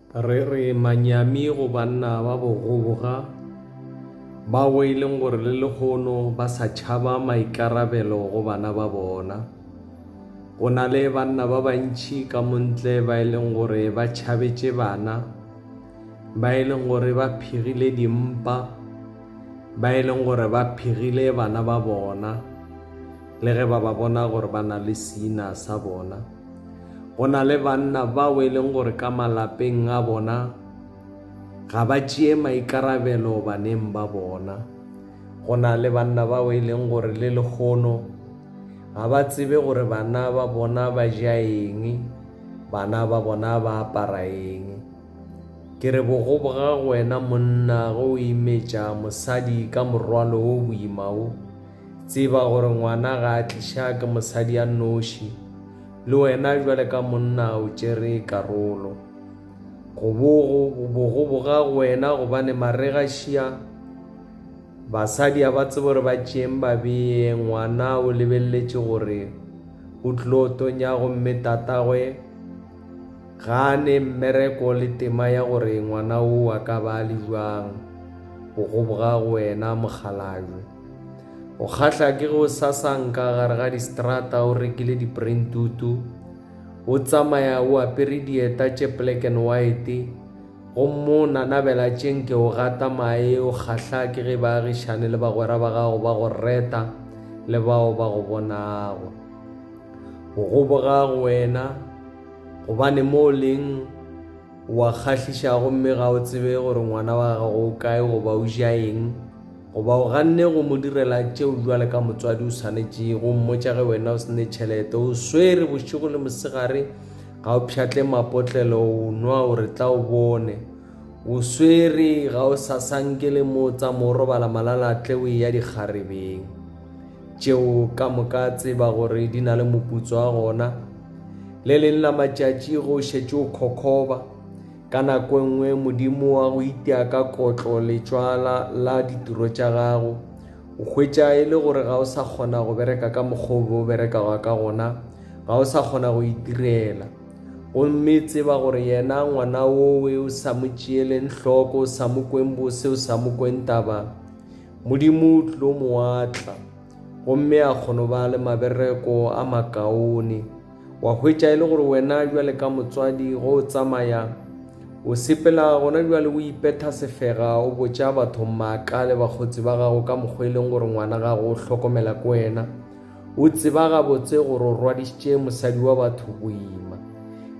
re re manyami go banna ba bogoboga bao e leng gore le legono ba sa tšhaba maikarabelo go bana ba bona. Go na le banna ba bantši ka montle ba e leng gore ba tšhabetše bana, ba e leng gore ba phegile dimpa, ba e leng gore ba phegile bana ba bona le ge ba ba bona gore ba na le seina sa bona. Go na le banna bao e leng gore ka malapeng a bona ga ba tšee maikarabelo baneng ba bona. Go na le banna bao e leng gore le lekgono ga ba tsebe gore bana ba bona ba ja eng, bana ba bona ba apara eng. Ke re bogoboga go wena monna go o imetša mosadi ka morwalo o boima o, tseba gore ngwana ga a tliša ke mosadi a noši, le wena jwale ka monna o tšere karolo. Bogoboga go wena gobane marega šia basadi a ba tsebe gore ba tšeeng ba beye ngwana o lebelletše gore o tlo tonya gomme tatagwe ga a ne mmereko le tema ya gore ngwana o a ka ba le jwang. Bogoboga go wena mokgalajwe, o kgahla ke go sasanka gare ga distrata o rekile di-prenttutu, o tsamaya o apere dieta tše black and white, gomme o nanabela tše nke o gata mae o kgahla ke ge ba agišane le bagwera ba gago ba go reta le bao ba go bonago. Bogoboga go wena gobane mo o leng wa kgahliša gomme ga o tsebe gore ngwana wa gago o kae goba o ja eng, goba o ganne go mo direla tšeo jwale ka motswadi o swanetše go mmotša ge wena o sene tšhelete, o swere bošego le mosegare ga o pšhatle mapotlelo o nwa o re tla o bone, o swere ga o sasanke le mo tsa mo robala malalatle o ya dikgarebeng tšeo ka moka tseba gore di na le moputso wa gona. Le leng la matšatši go šetše o khokhoba ka nako nngwe modimo wa go itia ka kotlo letšwala la ditiro tša gago, o hwetša e le gore ga o sa kgona go bereka ka mokgobo o berekaga ka gona, ga o sa kgona go itirela. Gomme tseba gore yena ngwana owe o sa mo tšeeleng hloko, o sa mo kweng bose, o sa mo kweng taba, modimo o tlo mo atla gomme a kgona ba le mabereko a makaone. Wa hwetša e le gore wena jwale ka motswadi go o tsamaya o sepela gona jwale o ipetha sefega o botša batho maaka le bakgotsi ba gago ka mokgwa e leng gore ngwana gago o hlokomela ko wena, o tseba gabotse gore o rwadišitše mosadi wa batho boima.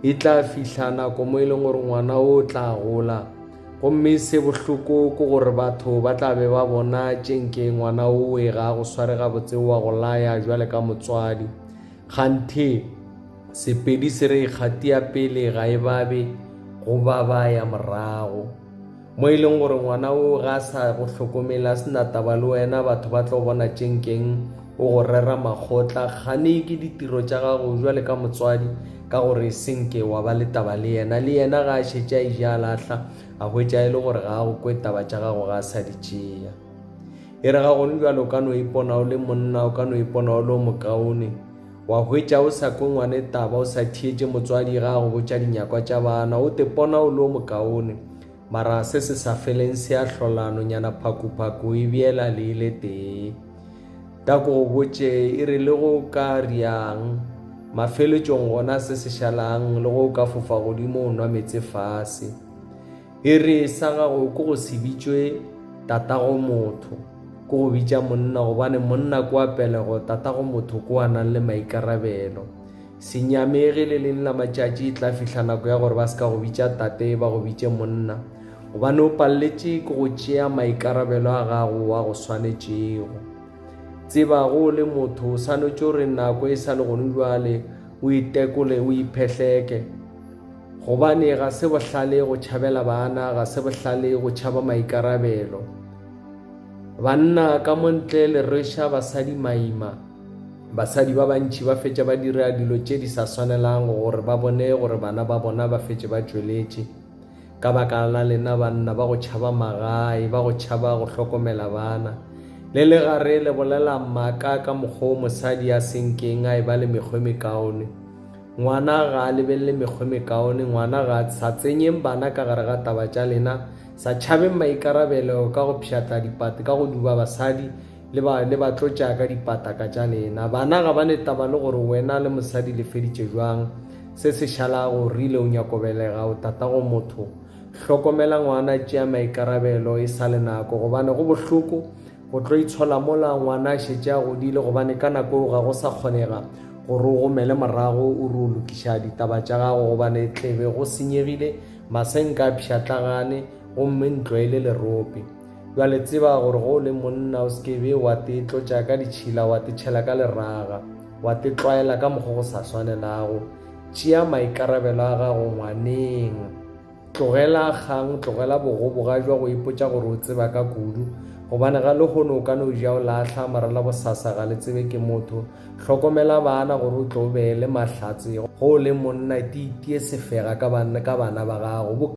E tla fihla nako mo e leng gore ngwana o tla gola, gomme se bohloko ke gore batho ba tla be ba bona tšenke ngwana o e ga go sware gabotse wa go laya jwale ka motswadi. Kganthe sepedi se re ikgatia pele ga e babe go ba ya morago, mo e leng gore ngwana o ga sa go hlokomela se na taba le wena, batho ba tlo bona tšenkeng o go rera makgotla gane ke ditiro tša gago jwale ka motswadi, ka gore senke wa ba le taba le yena ga a šetše a ija lahla a hwetša e le gore ga go kwe taba tša gago ga a sa di tšea. E re ga gone jwale o ka no ipona o le monna, o ka no ipona o le mokaone, wa hwetša o sa kwe ngwane taba, o sa thietše motswadi ga go botša dinyakwa tša bana, o te pona o le mokaone, mara se se sa feleng se a hlolano nyana phakuphaku e biela le ile tee. Tako go botše e re le go ka riang mafeletšong gona se se šalang le go ka fofa godimo o nwa metse fase. E re sa gago ke go se bitšwe tatago motho, ke go bitša monna gobane monna kwa pelego, tatago motho ko a nang le maikarabelo. Se nyamege le leng la matšatši e tla fihla nako ya gore ba se ka go bitša tate ba go bitše monna, gobane o palletše ke go tšea maikarabelo a gago wa go swanetšego. Tseba go le motho o swanetše gore nako e sa le gone jwale o itekole o iphehleke, gobane ga se bohlale go tšhabela bana, ga se bohlale go tšhaba maikarabelo. Banna ka montle le reša basadi maima, basadi ba bantši ba fetša ba dira dilo tše di sa swanelang gore ba bone gore bana ba bona ba fetše ba tšweletše, ka baka la lena banna ba go tšhaba magae, ba go tšhaba go hlokomela bana. Le le gare le bolela maaka ka mokgwa o mosadi a senkeng a e ba le mekgwa mekaone, ngwana ga a lebelele mekgwe mekaone, ngwana ga sa tsenyeng bana ka gare ga taba tša lena, sa tšhabeng maikarabelo ka go pšhatla dipata ka go duba basadi le ba tlotša ka dipataka tša lena. Bana ga ba netaba le gore wena le mosadi le feditše jwang, se se šala go rile o nyako belega o tatago motho. Hlokomela ngwana, tšea maikarabelo e sa le nako, gobane go bohloko go tlo itshola mola ngwana a šetše a godile, gobane ka nako ga go sa kgonega gore o gomele morago o re o lokiša ditaba tša gago, gobane tlebe go senyegile, masenka a pšhatlagane gomme ntlo e le lerope. Jwale tseba gore go le monna o sekebe wa te tlotša ka ditšhila, wa te tšhela ka leraga, wa te tlwaela ka mokgwa go sa swanelago. Tšea maikarabelo a gago ngwaneng, tlogela kgang, tlogela bogoboga jwa go ipotša gore o tseba ka kudu, gobane ga le kgone o ka no ja o lahla mara la bosasa ga le tsebe ke motho. Hlokomela bana gore o tlo beele mahlatse go le monna, tie sefega ka bana ba gago.